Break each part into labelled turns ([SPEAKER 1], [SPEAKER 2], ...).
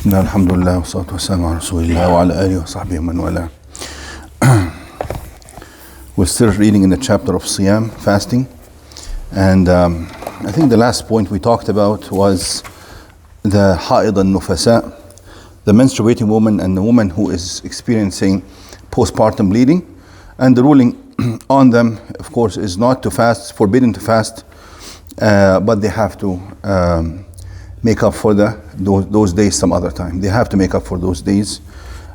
[SPEAKER 1] Bismillah, alhamdulillah, wa salatu wa salam ala rasulillah wa ala alihi wa sahbihi wa man wala. We're still reading in the chapter of Siyam, fasting. And I think the last point we talked about was the Ha'id al-Nufasa, the menstruating woman and the woman who is experiencing postpartum bleeding. And the ruling on them, of course, is not to fast, forbidden to fast, but they have to make up for those days some other time. They have to make up for those days.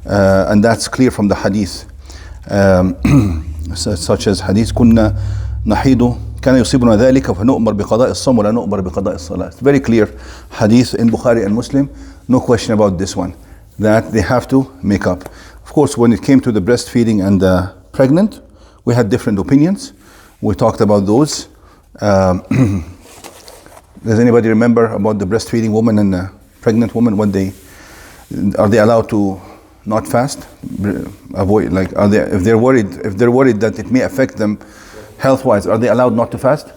[SPEAKER 1] And that's clear from the hadith. Such as hadith, كنا نحيد كان يصيبنا ذلك فنؤمر بقضاء الصوم ولا نؤمر بقضاء الصلاة. It's very clear hadith in Bukhari and Muslim. No question about this one, that they have to make up. Of course, when it came to the breastfeeding and the pregnant, we had different opinions. We talked about those. Does anybody remember about the breastfeeding woman and the pregnant woman? Are they allowed to not fast? Avoid, like, if they're worried that it may affect them health-wise, are they allowed not to fast?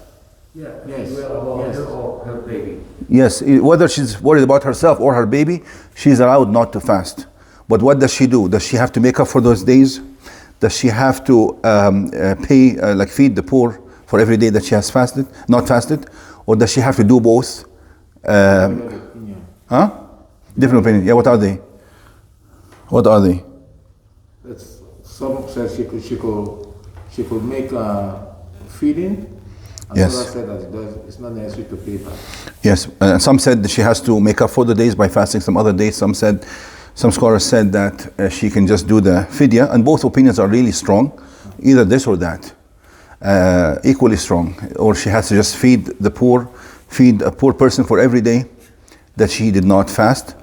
[SPEAKER 2] Yeah. Yes. Or her baby.
[SPEAKER 1] Yes, whether she's worried about herself or her baby, she's allowed not to fast. But what does she do? Does she have to make up for those days? Does she have to feed the poor for every day that she has not fasted? Or does she have to do both? Different opinion. Yeah, what are they?
[SPEAKER 2] Some said she could make feeding. And
[SPEAKER 1] yes.
[SPEAKER 2] Others said that it's not necessary to pay back.
[SPEAKER 1] Yes, some said that she has to make up for the days by fasting some other days. Some scholars said that she can just do the fidya, and both opinions are really strong, either this or that, equally strong. Or she has to just feed a poor person for every day that she did not fast,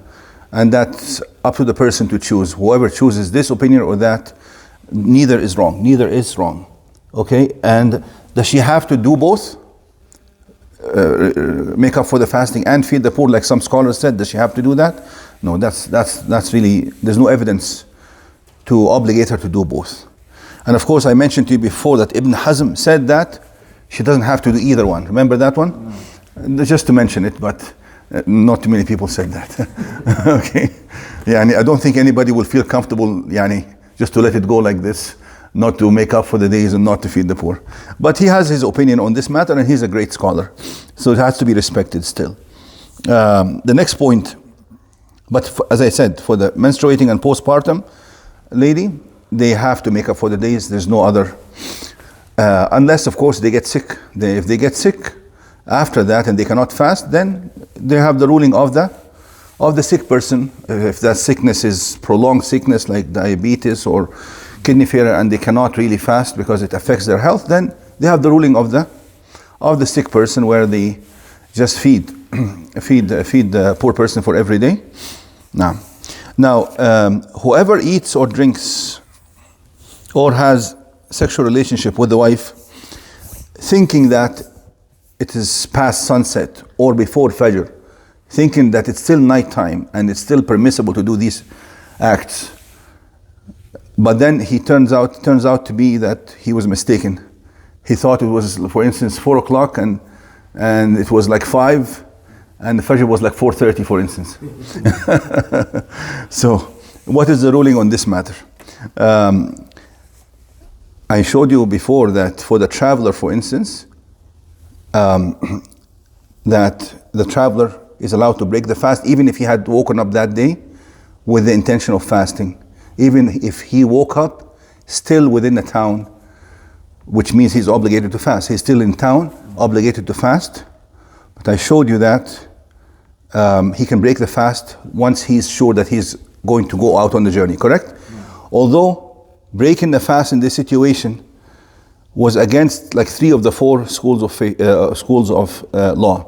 [SPEAKER 1] and that's up to the person to choose. Whoever chooses this opinion or that, neither is wrong. Okay, and does she have to do both? Make up for the fasting and feed the poor, like some scholars said? Does she have to do that? No, that's really, there's no evidence to obligate her to do both. And of course, I mentioned to you before that Ibn Hazm said that she doesn't have to do either one. Remember that one? Just to mention it, but not too many people said that. Okay. Yeah, I don't think anybody will feel comfortable just to let it go like this, not to make up for the days and not to feed the poor. But he has his opinion on this matter, and he's a great scholar. So it has to be respected still. The next point, but as I said, for the menstruating and postpartum lady, they have to make up for the days. There's no other, unless of course they get sick. If they get sick after that and they cannot fast, then they have the ruling of the sick person. If that sickness is prolonged sickness like diabetes or kidney failure, and they cannot really fast because it affects their health, then they have the ruling of the sick person, where they just feed the poor person for every day. Now, whoever eats or drinks or has sexual relationship with the wife, thinking that it is past sunset or before Fajr, thinking that it's still nighttime and it's still permissible to do these acts, but then he turns out to be that he was mistaken. He thought it was, for instance, 4 o'clock and it was like 5, and the Fajr was like 4:30, for instance. So, what is the ruling on this matter? I showed you before that for the traveler, for instance, that the traveler is allowed to break the fast even if he had woken up that day with the intention of fasting. Even if he woke up still within the town, which means he's obligated to fast. He's still in town, obligated to fast. But I showed you that he can break the fast once he's sure that he's going to go out on the journey, correct? Although breaking the fast in this situation was against like 3 of the 4 schools of law.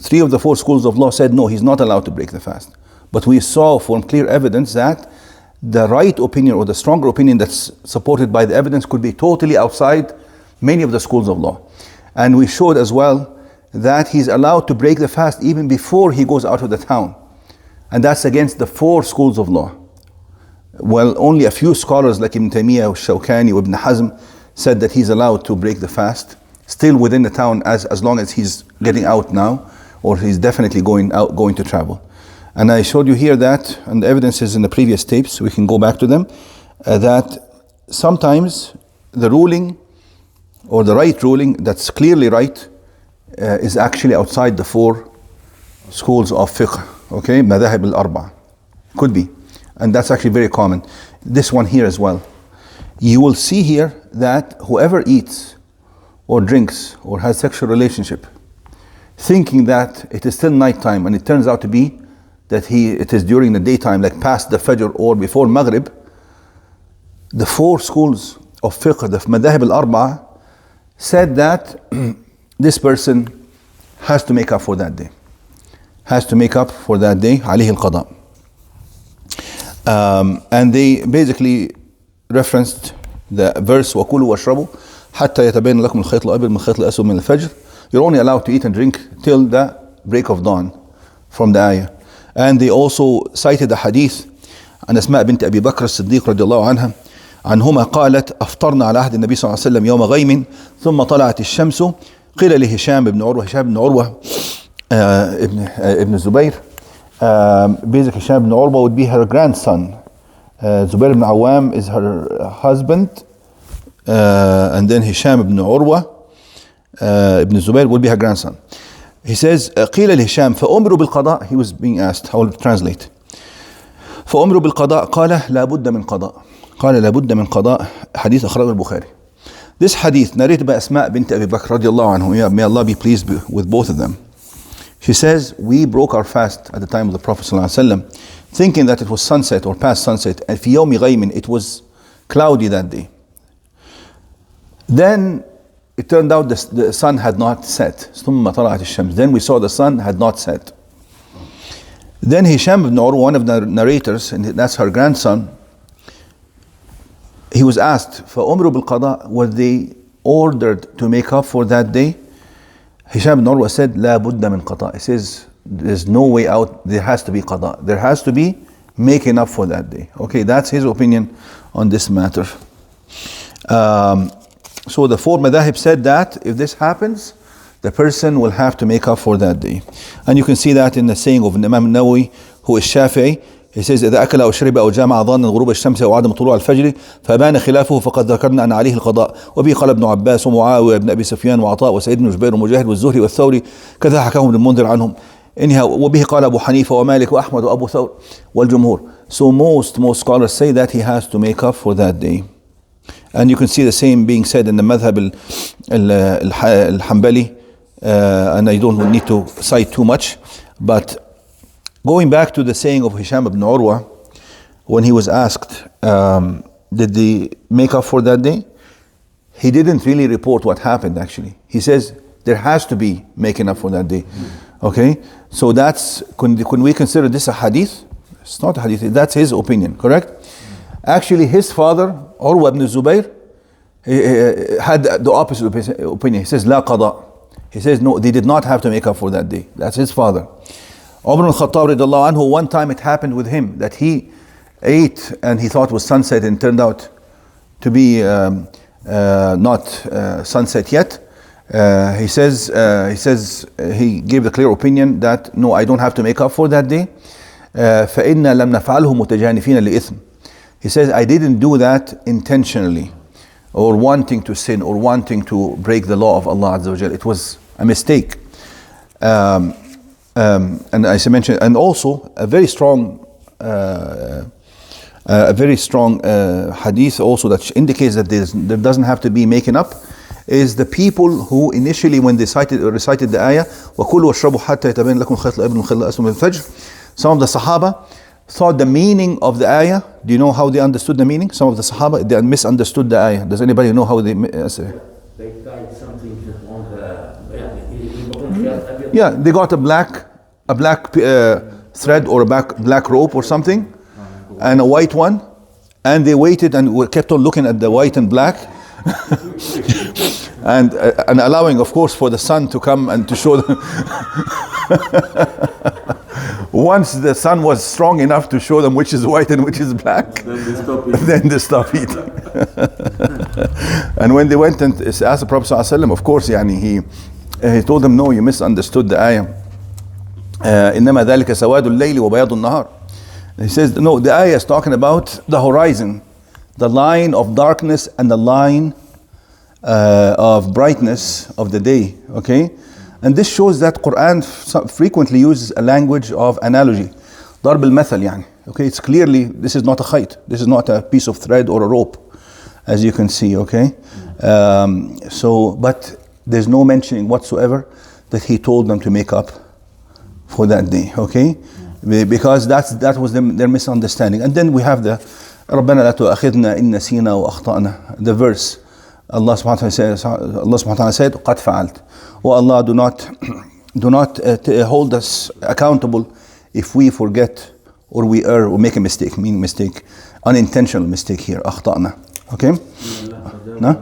[SPEAKER 1] 3 of the 4 schools of law said no, he's not allowed to break the fast. But we saw from clear evidence that the right opinion or the stronger opinion that's supported by the evidence could be totally outside many of the schools of law. And we showed as well that he's allowed to break the fast even before he goes out of the town. And that's against the 4 schools of law. Well, only a few scholars like Ibn Taymiyyah, Shawkani, or Ibn Hazm said that he's allowed to break the fast still within the town as long as he's getting out now, or he's definitely going to travel. And I showed you here that, and the evidence is in the previous tapes, we can go back to them, that sometimes the ruling or the right ruling that's clearly right is actually outside the four schools of fiqh, okay, madahib al-arba, could be, and that's actually very common. This one here as well. You will see here that whoever eats or drinks or has sexual relationship, thinking that it is still nighttime, and it turns out to be that it is during the daytime, like past the Fajr or before Maghrib, the four schools of fiqh, the madahib al-arba, said that this person has to make up for that day. Has to make up for that day, alayhi al-qada. And they basically referenced the verse وَكُلُوا وَاشْرَبُوا حَتَّى يَتَبَيَّنَ لَكُمُ الْخَيْطُ الْأَبْيَضُ مِنَ الْخَيْطِ الْأَسْوَدِ مِنَ الْفَجْرِ. You're only allowed to eat and drink till the break of dawn from the ayah. And they also cited a hadith عن أسماء بنت أبي بكر الصديق رضي الله عنها عنهما قالت أفطرنا على عهد النبي صلى الله عليه وسلم يوم غيم ثم طلعت الشمس قيل لهشام بن عروة ابن الزبير. Basically Hisham ibn Urwa would be her grandson. Zubair ibn Awam is her husband, and then Hisham ibn Urwa ibn Zubair will be her grandson. He says قيل لهشام فأمروا بالقضاء. He was being asked, I will translate. فأمروا بالقضاء قال لا بد من قضاء. قال لا بد من قضاء. حديث أخرجه البخاري. This hadith narrated by Asma bint Abi Bakr radiallahu anhu, may Allah be pleased with both of them. She says, we broke our fast at the time of the Prophet ﷺ, thinking that it was sunset or past sunset, and في يوم غيم, it was cloudy that day. Then it turned out the sun had not set. ثم طلعت الشمس. Then we saw the sun had not set. Then Hisham ibn Urwa, one of the narrators, and that's her grandson, he was asked, فَأُمْرُوا بِالْقَضَاء, were they ordered to make up for that day? Hisham ibn Urwa said, لا بد من قضاء. He says, there's no way out, there has to be qada. There has to be making up for that day. Okay, that's his opinion on this matter. So the four madahib said that if this happens, the person will have to make up for that day. And you can see that in the saying of Imam Nawawi, who is Shafi'i. He says إذا أكل أو شرب أو جامع ظانا غروب الشمس أو عدم طلوع الفجر فبان خلافه فقد ذكرنا أن عليه القضاء. وبه قال ابن عباس ومعاوية بن أبي سفيان وعطاء وسعيد بن جبير ومجاهد والزهري والثوري كذا حكاه ابن المنذر عنهم. وبه قال أبو حنيفة ومالك وأحمد وأبو ثور والجمهور. So most scholars say that he has to make up for that day. And you can see the same being said in the madhab al-Hanbali, and I don't need to cite too much, but going back to the saying of Hisham ibn Urwa, when he was asked, did they make up for that day? He didn't really report what happened actually. He says, there has to be making up for that day. Okay? So that's, can we consider this a hadith? It's not a hadith, that's his opinion, correct? Actually, his father, Urwa ibn Zubayr, had the opposite opinion. He says, La qada. He says, no, they did not have to make up for that day. That's his father. Umar al-Khattab radiallahu anhu, one time it happened with him that he ate and he thought it was sunset and turned out to be not sunset yet. He says he gave the clear opinion that no, I don't have to make up for that day. فَإِنَّا لَمْ نَفْعَلْهُ مُتَجَانِفِينَ لِإِثْمٍ. He says, I didn't do that intentionally or wanting to sin or wanting to break the law of Allah Azza wa Jal. It was a mistake. And as I mentioned, and also a very strong hadith also that indicates that there doesn't have to be making up, is the people who initially, when they recited the ayah, وَكُلُوا وَاشْرَبُوا حَتَّى يَتَبَيَّنَ لَكُمُ الْخَيْطُ الْأَبْيَضُ مِنَ الْخَيْطِ الْأَسْوَدِ مِنَ الْفَجْرِ. Some of the Sahaba thought the meaning of the ayah. Do you know how they understood the meaning? Some of the Sahaba, they misunderstood the ayah. Does anybody know how they say?
[SPEAKER 3] They tied something on the...
[SPEAKER 1] Yeah, they got a black thread or a black rope or something, and a white one, and they waited and kept on looking at the white and black, and allowing, of course, for the sun to come and to show them. Once the sun was strong enough to show them which is white and which is black, then they stopped eating. And when they went and asked the Prophet ﷺ, of course, he told them, no, you misunderstood the ayah. إنما ذلك سواد الليل وبياض النهار. He says, no, the ayah is talking about the horizon, the line of darkness and the line of brightness of the day, okay? And this shows that Quran frequently uses a language of analogy. ضرب المثل يعني. Okay, it's clearly, this is not a khayt. This is not a piece of thread or a rope, as you can see, okay? But there's no mentioning whatsoever that he told them to make up for that day, okay? Because that was their misunderstanding. And then we have the ربنا لا تؤاخذنا إن نسينا وأخطأنا, the verse. Allah subhanahu wa ta'ala said, قد فعلت. Oh Allah, do not hold us accountable if we forget or we err or make a mistake, meaning mistake, unintentional mistake here, أخطأنا. Okay? No?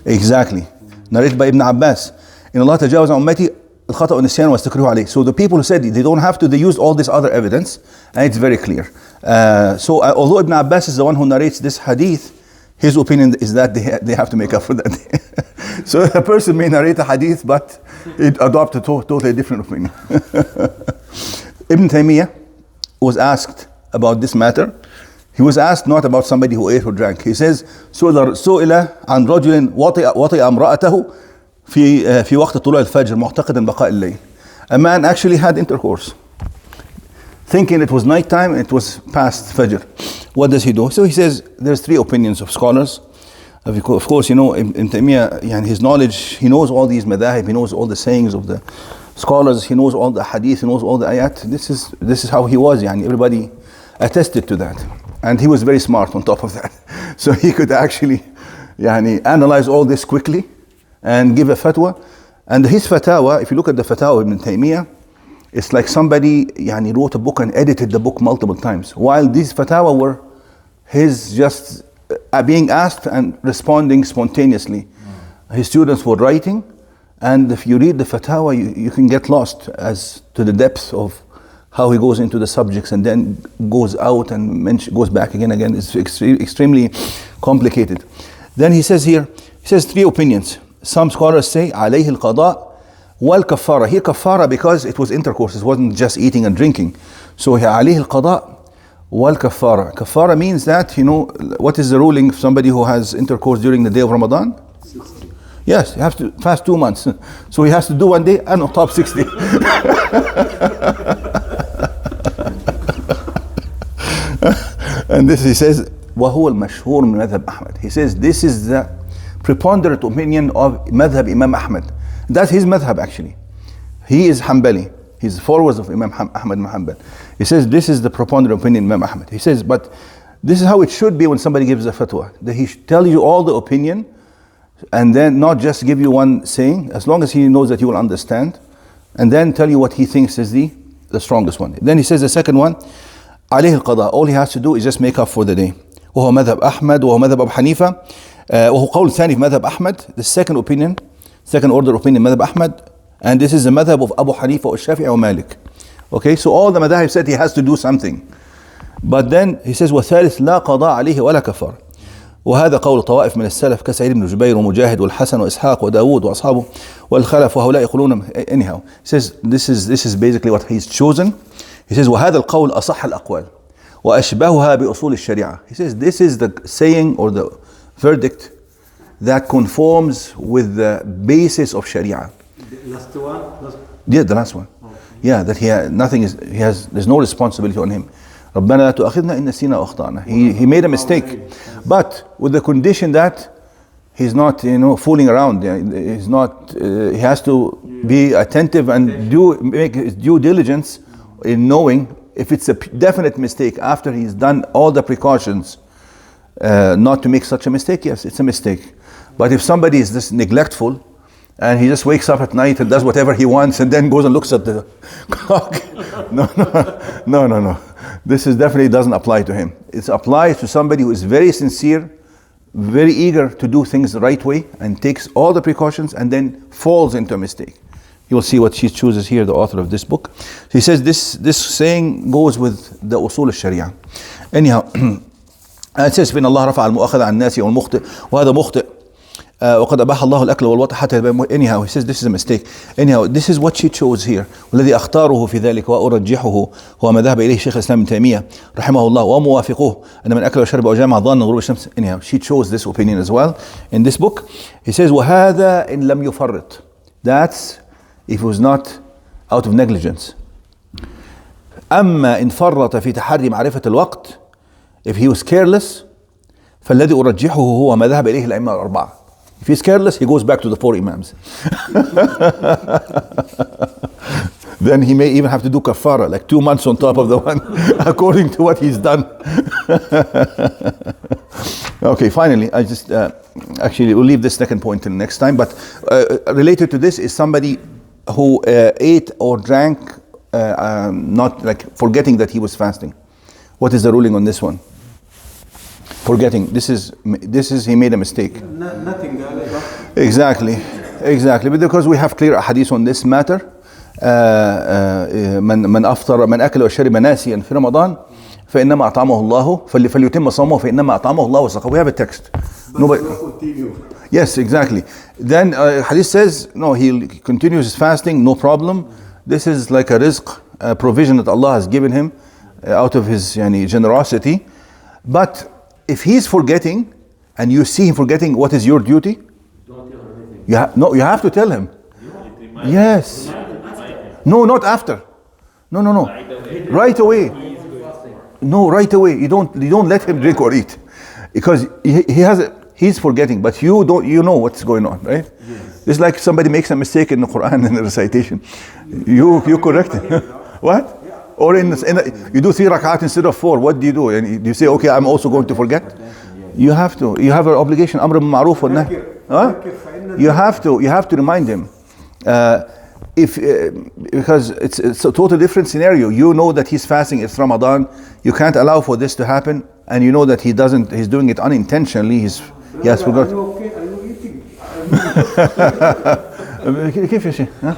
[SPEAKER 1] Exactly. Narrated by Ibn Abbas. In Allah تجاوز عن أمتي الخطأ والنسيان واستكرهوا عليه. So the people who said they don't have to, they used all this other evidence, and it's very clear. Although Ibn Abbas is the one who narrates this hadith, his opinion is that they have to make up for that day. So a person may narrate a hadith, but it adopt a totally different opinion. Ibn Taymiyyah was asked about this matter. He was asked not about somebody who ate or drank. He says, سئل عن رجل وطئ امرأته في وقت طلوع الفجر معتقدا بقاء الليل. A man actually had intercourse, thinking it was night time and it was past Fajr. What does he do? So he says there's three opinions of scholars. Of course, you know, in Taymiyyah, his knowledge, he knows all these madahib, he knows all the sayings of the scholars, he knows all the hadith, he knows all the ayat. This is how he was. Everybody attested to that. And he was very smart on top of that. So he could actually analyze all this quickly and give a fatwa. And his fatawa, if you look at the fatawa of Ibn Taymiyyah, it's like somebody wrote a book and edited the book multiple times. While these fatawa were his just being asked and responding spontaneously. His students were writing, and if you read the fatawa, you can get lost as to the depth of how he goes into the subjects and then goes out and goes back again. It's extremely complicated. Then he says three opinions. Some scholars say عليه القضاء والكفارة. Here kafara because it was intercourse, it wasn't just eating and drinking. So عليه القضاء والكفارة. Kafara means that, what is the ruling of somebody who has intercourse during the day of Ramadan? 60. Yes, you have to fast 2 months. So he has to do one day and on top 60. And this he says, وهو المشهور من مذهب أحمد. He says this is the preponderant opinion of madhab Imam Ahmad. That's his madhab actually. He is Hanbali. He's the followers of Imam Ahmad bin Hanbal. He says this is the preponderant opinion of Imam Ahmad. He says, but this is how it should be when somebody gives a fatwa. That he should tell you all the opinion and then not just give you one saying, as long as he knows that you will understand, and then tell you what he thinks is the strongest one. Then he says the second one, عليه القضاء. All he has to do is just make up for the day. وهو مذهب أحمد وهو مذهب أبو حنيفة وهو قول ثاني في مذهب أحمد. The second opinion, second order opinion مذهب أحمد. And this is the madhab of Abu Hanifa or Shafi'i or Malik. Okay, so all the madhab said he has to do something. But then he says, وَثالث لا قضاء عليه ولا كفر. وهذا قول طوائف من السلف كسعيد بن جبير ومجاهد والحسن وإسحاق وداود وأصحابه والخلف وهؤلاء يقولون. Anyhow, he says this is basically what he's chosen. He says وهذا القول أصح الأقوال وأشبهها بأصول الشريعة. He says this is the saying or the verdict that conforms with the basis of Sharia.
[SPEAKER 3] The last one?
[SPEAKER 1] Yeah, the last one. Okay. Yeah, that there's no responsibility on him. ربنا لا تؤاخذنا إن نسينا وأخطأنا. He made a mistake, but with the condition that he's not, fooling around. He's not. He has to be attentive and make his due diligence in knowing if it's a definite mistake after he's done all the precautions, not to make such a mistake. Yes, it's a mistake. But if somebody is just neglectful and he just wakes up at night and does whatever he wants and then goes and looks at the clock, no. This definitely doesn't apply to him. It applies to somebody who is very sincere, very eager to do things the right way and takes all the precautions and then falls into a mistake. You will see what she chooses here, the author of this book. He says this saying goes with the usul al-sharia. Anyhow, it says, فإن الله رفع المؤاخذة عن الناس والمخطئ وهذا مخطئ. وقد أباح الله الأكل والوطء حتى anyhow he says this is a mistake. Anyhow this is what she chose here. والذي أختاره في ذلك وأرجحه هو ما ذهب إليه شيخ الإسلام ابن تيمية رحمه الله وموافقوه أن من أكل وشرب أو جامع ظن غروب الشمس. Anyhow she chose this opinion as well in this book. He says وهذا إن لم يفرط. That's if it was not out of negligence. أما إن فرط في تحري معرفة الوقت, if he was careless, فالذي أرجحه هو ما ذهب إليه الأئمة الأربعة. If he's careless, he goes back to the 4 imams. Then he may even have to do kafara, like 2 months on top of the one, according to what he's done. Okay, finally, I just actually we'll leave this second point till next time. But related to this is somebody who ate or drank, not like forgetting that he was fasting. What is the ruling on this one? Forgetting. This is he made a mistake.
[SPEAKER 2] Nothing.
[SPEAKER 1] Exactly. But because we have clear hadith on this matter, من أفطر من أكل وشرب ناسيا في رمضان فإنما أطعمه الله فليتم صومه فإنما أطعمه الله وسقاه. We have a text. Nobody. Yes, exactly. Then hadith says no, he continues his fasting, no problem. This is like a rizq, a provision that Allah has given him out of his generosity. But if he's forgetting and you see him forgetting, what is your duty?
[SPEAKER 3] Don't tell him anything.
[SPEAKER 1] You have to tell him. Yes. No, not after. No. Right away. No, right away. You don't let him drink or eat, because he's forgetting, but you don't. You know what's going on, right? Yes. It's like somebody makes a mistake in the Quran in the recitation. You correct him. What? Or you do 3 rakat instead of 4. What do you do? And you say, okay, I'm also going to forget. You have to. You have an obligation. Amr bil ma'ruf wa nahy. You have to remind him. Because it's a totally different scenario. You know that he's fasting. It's Ramadan. You can't allow for this to happen, and you know that he's doing it unintentionally. He has forgot.
[SPEAKER 2] Are you okay? Are you eating?
[SPEAKER 1] كيف يا شيخ؟
[SPEAKER 3] أنا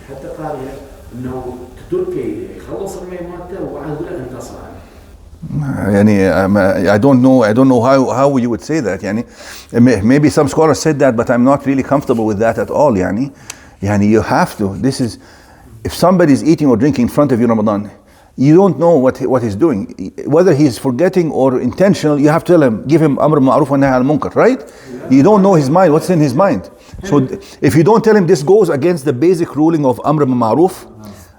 [SPEAKER 3] حتى قال إنه تركي خلص الميمات وعاد ولا انتصر.
[SPEAKER 1] I don't know how you would say that. Maybe some scholars said that, but I'm not really comfortable with that at all. You have to. This is, if somebody is eating or drinking in front of you in Ramadan, you don't know what he's doing, whether he's forgetting or intentional. You have to tell him, give him amr ma'ruf wa nahy al munkar, right? You don't know his mind, what's in his mind. So if you don't tell him, this goes against the basic ruling of amr ma'ruf,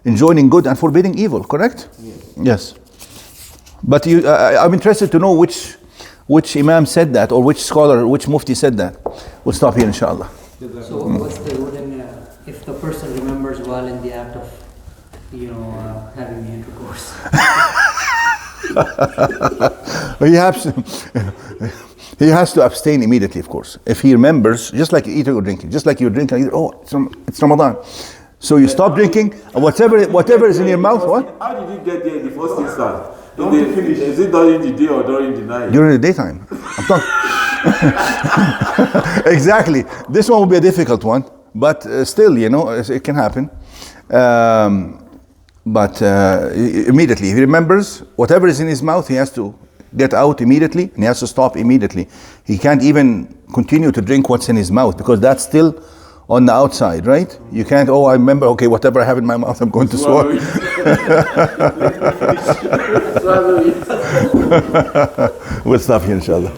[SPEAKER 1] enjoining good and forbidding evil, correct? Yes. But I'm interested to know which imam said that, or which scholar, which mufti said that. We'll stop here, inshallah.
[SPEAKER 4] So what's the ruling if the person remembers while in the act of, having the intercourse?
[SPEAKER 1] He has to abstain immediately, of course. If he remembers, just like eating or drinking, just like you're drinking, it's Ramadan. So you stop drinking, and whatever is in your mouth, what?
[SPEAKER 2] How did you get there in the first instance? Is it during the day or during the night?
[SPEAKER 1] During the daytime. I'm talking. Exactly. This one will be a difficult one, but still, it can happen. But immediately, if he remembers, whatever is in his mouth, he has to get out immediately, and he has to stop immediately. He can't even continue to drink what's in his mouth, because that's still on the outside, right? You can't, I remember, okay, whatever I have in my mouth, I'm going to swallow. We'll stop here, inshallah.